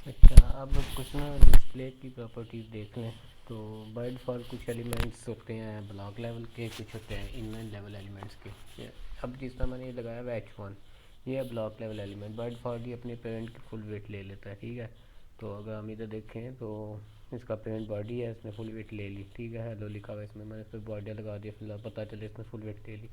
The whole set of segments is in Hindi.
अच्छा, अब कुछ ना डिस्प्ले की प्रॉपर्टीज़ देख लें। तो बाय डिफ़ॉल्ट कुछ एलिमेंट्स होते हैं ब्लॉक लेवल के, कुछ होते हैं इनलाइन लेवल एलिमेंट्स के। अब जिस तरह मैंने ये लगाया हुआ H1, ये है block level element. By default ये अपने पेरेंट की फुल वेट ले लेता है, ठीक है। तो अगर हम इधर देखें तो इसका पेरेंट बॉडी है, इसने फुल वेट ले ली, ठीक है। हेलो लिखा हुआ है इसमें, मैंने इस पर बॉडी लगा दिया, फिलहाल पता चले इसने फुल वेट ले ली।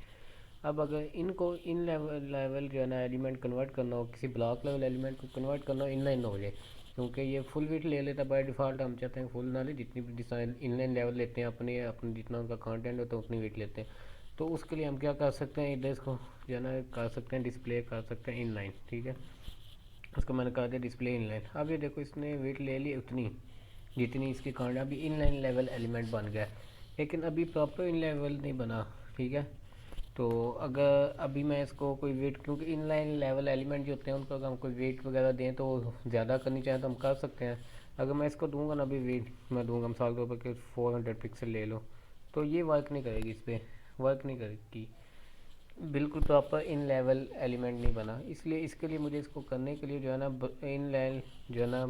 अब अगर इनको इन लेवल जो है ना एलिमेंट कन्वर्ट करना हो, किसी ब्लॉक लेवल एलिमेंट को कन्वर्ट करना हो इनलाइन हो जाए, क्योंकि ये फुल विड्थ ले लेता है बाय डिफ़ॉल्ट। हम चाहते हैं फुल ना ले, जितनी भी डिज़ाइन इनलाइन लेवल लेते हैं अपने अपने जितना उनका कंटेंट होता है उतनी वेट लेते हैं। तो उसके लिए हम क्या कर सकते हैं, इधर इसको जो है ना कर सकते हैं डिस्प्ले कर सकते हैं इनलाइन, ठीक है। उसको मैंने कर दिया डिस्प्ले इनलाइन। अब ये देखो इसने वेट ले ली उतनी जितनी इसकी कंटेंट, अभी इनलाइन लेवल एलिमेंट बन गया। लेकिन अभी प्रॉपर इन लेवल नहीं बना, ठीक है। तो अगर अभी मैं इसको कोई वेट, क्योंकि इनलाइन लेवल एलिमेंट जो होते हैं उनको अगर हम कोई वेट वगैरह दें तो ज़्यादा करनी चाहें तो हम कर सकते हैं। अगर मैं इसको दूंगा ना, अभी वेट मैं दूंगा मिसाल के ऊपर कि 400 पिक्सल ले लो, तो ये वर्क नहीं करेगी, इस पर वर्क नहीं करेगी, बिल्कुल प्रॉपर इन लेवल एलिमेंट नहीं बना। इसलिए इसके लिए मुझे इसको करने के लिए जो है ना इन लेवल जो है ना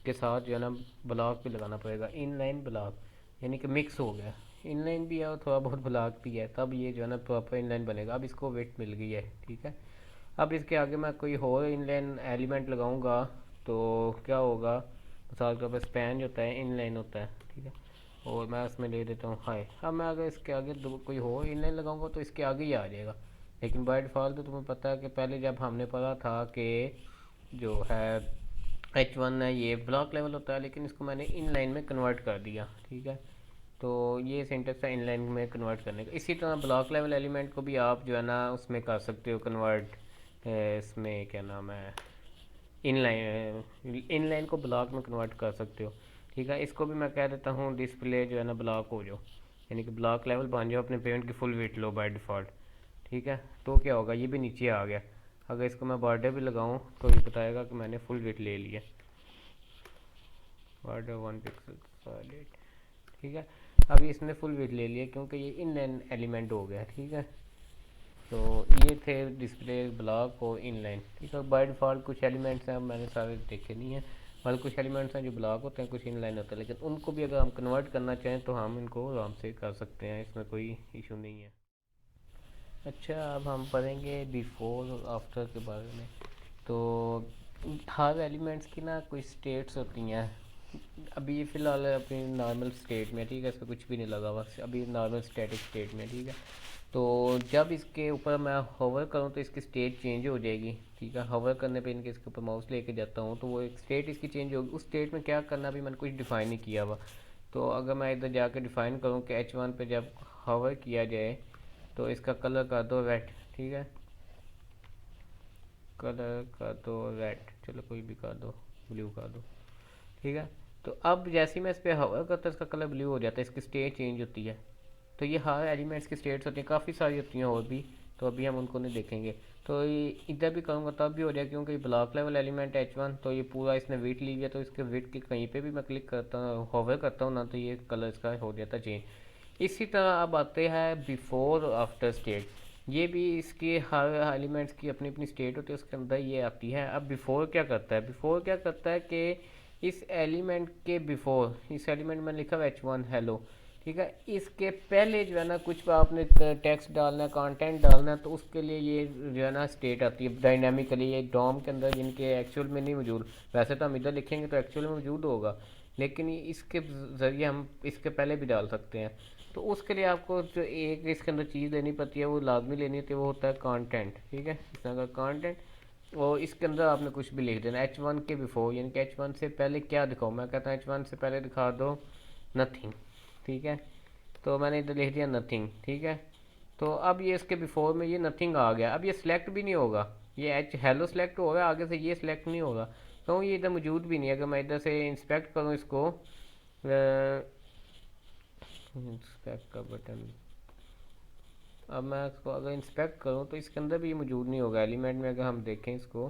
के साथ जो है ना ब्लॉक भी लगाना पड़ेगा, इन लाइन ब्लॉक, यानी कि मिक्स हो गया। इनलाइन भी है और थोड़ा बहुत ब्लॉक भी है, तब ये जो है ना प्रॉपर इनलाइन बनेगा। अब इसको वेट मिल गई है, ठीक है। अब इसके आगे मैं कोई और इनलाइन एलिमेंट लगाऊंगा तो क्या होगा, मिसाल के ऊपर स्पैन जो होता है इनलाइन होता है, ठीक है। और मैं उसमें ले देता हूँ हाई। अब मैं अगर इसके आगे कोई और इनलाइन लगाऊंगा तो इसके आगे ही आ जाएगा। लेकिन बाय डिफ़ॉल्ट तो तुम्हें पता है कि पहले जब हमने पढ़ा था कि जो है H1 है ये ब्लॉक लेवल होता है, लेकिन इसको मैंने इन लाइन में कन्वर्ट कर दिया, ठीक है। तो ये सिंटेक्स है इन लाइन में कन्वर्ट करने का। इसी तरह ब्लॉक लेवल एलिमेंट को भी आप जो है ना उसमें कर सकते हो कन्वर्ट, इसमें क्या नाम है, इन लाइन को ब्लॉक में कन्वर्ट कर सकते हो, ठीक है। इसको भी मैं कह देता हूँ डिस्प्ले जो है ना ब्लॉक हो जाओ, यानी कि ब्लॉक लेवल बन जाओ, अपने पेमेंट की फुल वेट लो बाय डिफ़ॉल्ट, ठीक है। तो क्या होगा, ये भी नीचे आ गया। अगर इसको मैं बॉर्डर भी लगाऊं तो ये बताएगा कि मैंने फुल वेट ले लिया, बॉर्डर 1 पिक्सल सॉलिड, ठीक है। अभी इसने फुल वेट ले लिया क्योंकि ये इन एलिमेंट हो गया, ठीक है। तो ये थे डिस्प्ले ब्लॉक और इनलाइन, ठीक है। बाय डिफ़ॉल्ट कुछ एलिमेंट्स हैं, मैंने सारे देखे नहीं हैं, मतलब कुछ एलिमेंट्स हैं जो ब्लॉक होते हैं, कुछ इनलाइन होते हैं, लेकिन उनको भी अगर हम कन्वर्ट करना चाहें तो हम इनको आराम से कर सकते हैं, इसमें कोई इशू नहीं है। अच्छा, अब हम पढ़ेंगे बिफोर और आफ्टर के बारे में। तो हर एलिमेंट्स की ना कोई स्टेट्स होती हैं। अभी ये फ़िलहाल अपनी नॉर्मल स्टेट में, ठीक है, इसका कुछ भी नहीं लगा हुआ, अभी नॉर्मल स्टैटिक स्टेट में, ठीक है। तो जब इसके ऊपर मैं होवर करूँ तो इसकी स्टेट चेंज हो जाएगी, ठीक है। होवर करने पे इनके इसके ऊपर माउस लेके जाता हूँ तो वो एक स्टेट इसकी चेंज होगी। उस स्टेट में क्या करना अभी मैंने कुछ डिफ़ाइन नहीं किया हुआ। तो अगर मैं इधर जाकर डिफ़ाइन करूँ कि H1 पे जब होवर किया जाए तो इसका कलर कर दो रेड, ठीक है। कलर कर दो रेड, चलो कोई भी कर दो, ब्लू कर दो, ठीक है। तो अब जैसे ही मैं इस पर हवा करता है इसका कलर ब्लू हो जाता है, इसकी स्टेट चेंज होती है। तो ये हर एलिमेंट्स की स्टेट्स होती हैं, काफ़ी सारी होती हैं और भी, तो अभी हम उनको नहीं देखेंगे। तो ये इधर भी करूँगा तब भी हो जाएगा, क्योंकि ब्लॉक लेवल एलिमेंट H1, तो ये पूरा इसने वेट ली है, तो इसके वेट के कहीं पे भी मैं क्लिक करता हूँ होवर करता हूँ ना, तो ये कलर इसका हो जाता है चेंज। इसी तरह अब आते हैं बिफोर और आफ्टर स्टेट। ये भी इसके हर एलिमेंट्स की अपनी अपनी स्टेट होती है, उसके अंदर ये आती है। अब बिफोर क्या करता है, बिफोर क्या करता है कि इस एलिमेंट के बिफोर, इस एलिमेंट में लिखा हुआ H1 हेलो, ठीक है, इसके पहले जो है ना कुछ आपने टेक्स्ट डालना है, कंटेंट डालना है, तो उसके लिए ये जो है ना स्टेट आती है डायनामिकली, ये डॉम के अंदर, जिनके एक्चुअल में नहीं मौजूद। वैसे तो हम इधर लिखेंगे तो एक्चुअल में मौजूद होगा, लेकिन इसके ज़रिए हम इसके पहले भी डाल सकते हैं। तो उसके लिए आपको जो एक इसके अंदर चीज़ लेनी पड़ती है, वो लाजमी लेनी होती है, वो होता है कंटेंट, ठीक है। इस तरह का कंटेंट, और इसके अंदर आपने कुछ भी लिख देना H1 के बिफोर, यानी कि H1 से पहले क्या दिखाओ। मैं कहता हूँ H1 से पहले दिखा दो नथिंग, ठीक है। तो मैंने इधर लिख दिया नथिंग, ठीक है। तो अब ये इसके बिफोर में ये नथिंग आ गया। अब ये सिलेक्ट भी नहीं होगा, ये एच हेलो सिलेक्ट होगा, आगे से ये सिलेक्ट नहीं होगा, तो ये इधर मौजूद भी नहीं है। अगर मैं इधर से इंस्पेक्ट करूँ इसको, इंस्पेक्ट का बटन, अब मैं इसको अगर इंस्पेक्ट करूँ तो इसके अंदर भी ये मौजूद नहीं होगा एलिमेंट में। अगर हम देखें इसको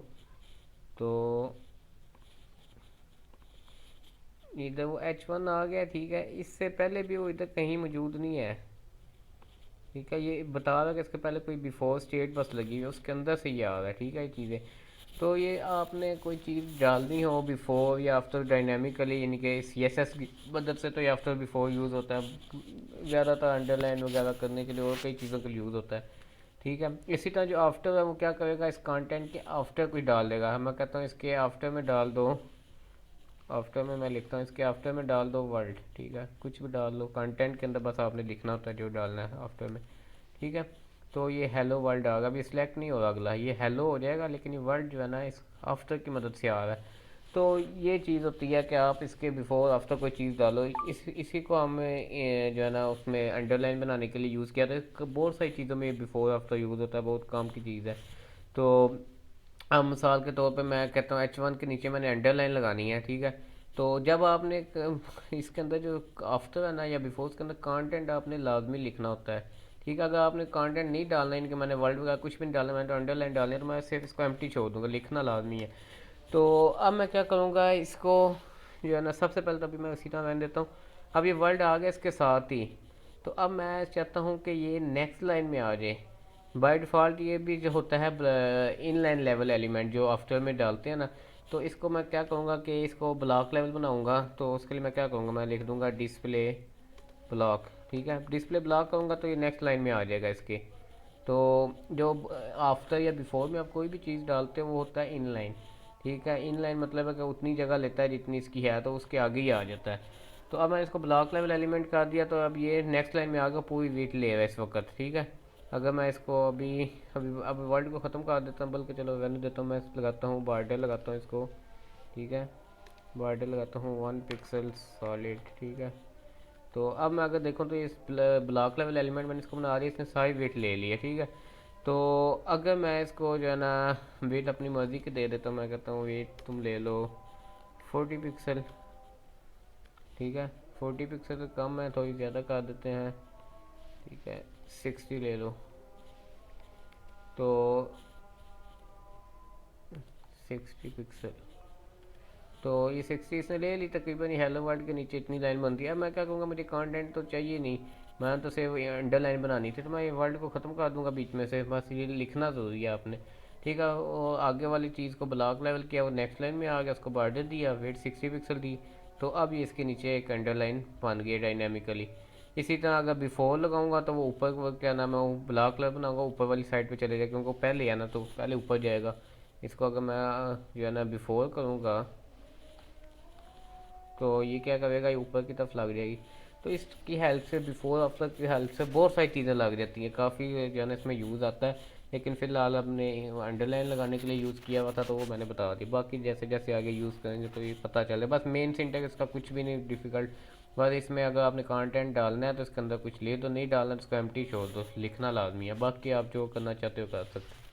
तो इधर वो H1 आ गया, ठीक है। इससे पहले भी वो इधर कहीं मौजूद नहीं है, ठीक है। ये बता रहा है कि इसके पहले कोई बिफोर स्टेट बस लगी हुई है, उसके अंदर से ये आ रहा है, ठीक है, ये चीज़ें। तो ये आपने कोई चीज़ डालनी हो बिफोर या आफ्टर डायनामिकली, यानी कि सी एस एस की मदद से तो ये आफ्टर बिफोर यूज़ होता है ज़्यादातर अंडरलाइन वगैरह करने के लिए और कई चीज़ों के लिए यूज़ होता है। ठीक है, इसी तरह जो आफ्टर है वो क्या करेगा, इस कंटेंट के आफ्टर कोई डाल देगा। मैं कहता हूँ इसके आफ्टर में डाल दो, आफ्टर में मैं लिखता हूँ इसके आफ्टर में डाल दो वर्ल्ड। ठीक है, कुछ भी डाल लो कंटेंट के अंदर, बस आपने लिखना होता है जो डालना है आफ्टर में। ठीक है, तो ये हेलो वर्ल्ड आ गया। अभी सिलेक्ट नहीं होगा अगला, ये हेलो हो जाएगा, लेकिन ये वर्ल्ड जो है ना इस आफ्टर की मदद से आ रहा है। तो ये चीज़ होती है कि आप इसके बिफोर आफ्टर कोई चीज़ डालो। इसी को हमें जो है ना उसमें अंडरलाइन बनाने के लिए यूज़ किया था। बहुत सारी चीज़ों में बिफोर आफ्टर यूज़ होता है, बहुत काम की चीज़ है। तो अब मिसाल के तौर पे मैं कहता हूँ H1 के नीचे मैंने अंडरलाइन लगानी है। ठीक है, तो जब आपने इसके अंदर जो आफ्टर है ना या बिफोर, इसके अंदर कंटेंट आपने लाजमी लिखना होता है। ठीक है, अगर आपने कंटेंट नहीं डालना, इनके मैंने वर्ल्ड वगैरह कुछ भी नहीं डालना, मैंने तो अंडरलाइन डालनी है, तो मैं सिर्फ इसको एम्प्टी छोड़ दूंगा, लिखना लाजमी है। तो अब मैं क्या करूँगा, इसको जो है ना सबसे पहले तो अभी मैं उसी तरह रहने देता हूँ। अब ये वर्ल्ड आ गया इसके साथ ही, तो अब मैं चाहता हूँ कि ये नेक्स्ट लाइन में आ जाए। बाय डिफ़ॉल्ट ये भी जो होता है इन लाइन लेवल एलिमेंट जो आफ्टर में डालते हैं ना, तो इसको मैं क्या करूँगा कि इसको ब्लॉक लेवल बनाऊँगा। तो उसके लिए मैं क्या करूँगा, मैं लिख दूँगा डिस्प्ले ब्लॉक। ठीक है, डिस्प्ले ब्लॉक करूँगा तो ये नेक्स्ट लाइन में आ जाएगा इसके। तो जो आफ्टर या बिफोर में आप कोई भी चीज़ डालते हो वो होता है इन लाइन। ठीक है, इन लाइन मतलब है कि उतनी जगह लेता है जितनी इसकी है, तो उसके आगे ही आ जाता है। तो अब मैंने इसको ब्लॉक लेवल एलिमेंट कर दिया, तो अब ये नेक्स्ट लाइन में आगे पूरी वेट ले रहा है इस वक्त। ठीक है, अगर मैं इसको अभी अभी अब वर्ड को ख़त्म कर देता हूँ, बल्कि चलो रहने देता हूँ, मैं लगाता हूँ बॉर्डर लगाता हूँ इसको। ठीक है, बॉर्डर लगाता हूँ 1 पिक्सल सॉलिड। ठीक है, तो अब मैं अगर देखूँ तो इस ब्लॉक लेवल एलिमेंट मैंने इसको बना दिया, इसने सारी वेट ले ली है। ठीक है, तो अगर मैं इसको जो है ना वेट अपनी मर्ज़ी के दे देता हूँ, मैं कहता हूँ वेट तुम ले लो 40 पिक्सल। ठीक है, 40 पिक्सल से कम है, थोड़ी ज़्यादा कर देते हैं। ठीक है, 60 ले लो, तो 60 पिक्सल। तो ये 60 इसने ले ली तकरीबन। ये हेलो वर्ल्ड के नीचे इतनी लाइन बनती है। अब मैं क्या कहूँगा, मुझे कंटेंट तो चाहिए नहीं, मैं तो सिर्फ अंडर लाइन बनानी थी, तो मैं ये वर्ल्ड को ख़त्म कर दूंगा बीच में से, बस ये लिखना ज़रूरी है आपने। ठीक है, वो आगे वाली चीज़ को ब्लॉक लेवल किया, वो नेक्स्ट लाइन में आ गया, उसको बॉर्डर दिया, वेट 60 पिक्सल दी, तो अब ये इसके नीचे एक अंडर लाइन बन गई डायनेमिकली। इसी तरह अगर बिफोर लगाऊंगा तो वो ऊपर क्या नाम है, वो ब्लॉक लेवल बनाऊंगा ऊपर वाली साइड पे चले जाएगा, क्योंकि वो पहले है ना, तो पहले ऊपर जाएगा। इसको अगर मैं जो है ना बिफोर करूँगा तो ये क्या करेगा, ये ऊपर की तरफ लग जाएगी। तो इसकी हेल्प से बिफोर आफ्टर की हेल्प से बहुत सारी चीज़ें लग जाती हैं, काफ़ी जो है ना इसमें यूज़ आता है। लेकिन फ़िलहाल हमने अंडरलाइन लगाने के लिए यूज़ किया हुआ था, तो वो मैंने बता दी। बाकी जैसे जैसे आगे यूज़ करेंगे तो ये पता चले। बस मेन सिंटेक्स इसका कुछ भी नहीं डिफ़िकल्ट, बस इसमें अगर आपने कंटेंट डालना है तो इसके अंदर कुछ ले दो, नहीं डालना तो इसको एम्प्टी छोड़ दो, लिखना लाजमी है। बाकी आप जो करना चाहते हो कर सकते हो।